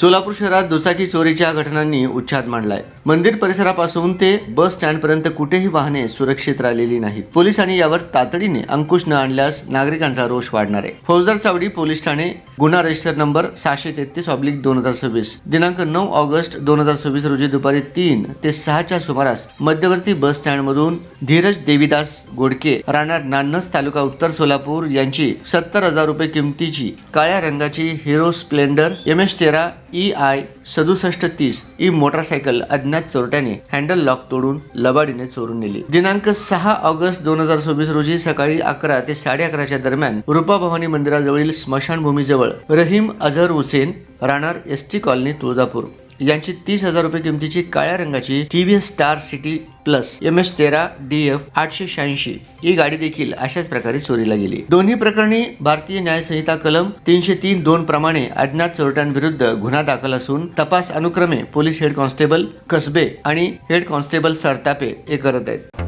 सोलापूर शहरात दुचाकी चोरीच्या घटनांनी उच्छाद मांडलाय। मंदिर परिसरापासून ते बस स्टँड पर्यंत कुठेही वाहने सुरक्षित राहिलेली नाहीत। पोलिसांनी यावर तातडीने अंकुश न आणल्यास नागरिकांचा रोष वाढणार आहे। फौजदार चावडी पोलीस ठाणे गुन्हा रजिस्टर नंबर 633/2026 दिनांक 9 ऑगस्ट 2026 रोजी दुपारी 3 ते 6 च्या सुमारास मध्यवर्ती बस स्टँड मधून धीरज देवीदास गोडके राहणार नान्नज तालुका उत्तर सोलापूर यांची 70,000 रुपये किमतीची काळ्या रंगाची हिरो स्प्लेंडर MS13 EI 6730 ही मोटरसायकल अज्ञात चोरट्याने हँडल लॉक तोडून लबाडीने चोरून नेली। दिनांक 6 ऑगस्ट 2026 रोजी सकाळी 11 ते 11:30 च्या दरम्यान रूपा भवानी मंदिराजवळील स्मशानभूमीजवळ रहीम अझहर हुसेन राहणार ST कॉलनी तुळजापूर यांची 30,000 रुपये किमतीची काळ्या रंगाची TVS star city plus MS13 DF 886 ही गाडी देखील अशाच प्रकारे चोरीला गेली। दोन्ही प्रकरणी भारतीय न्याय संहिता कलम 303(2) प्रमाणे अज्ञात चोरट्यांविरुद्ध गुन्हा दाखल असून तपास अनुक्रमे पोलीस हेड कॉन्स्टेबल कसबे आणि हेड कॉन्स्टेबल सरतापे हे करत आहेत।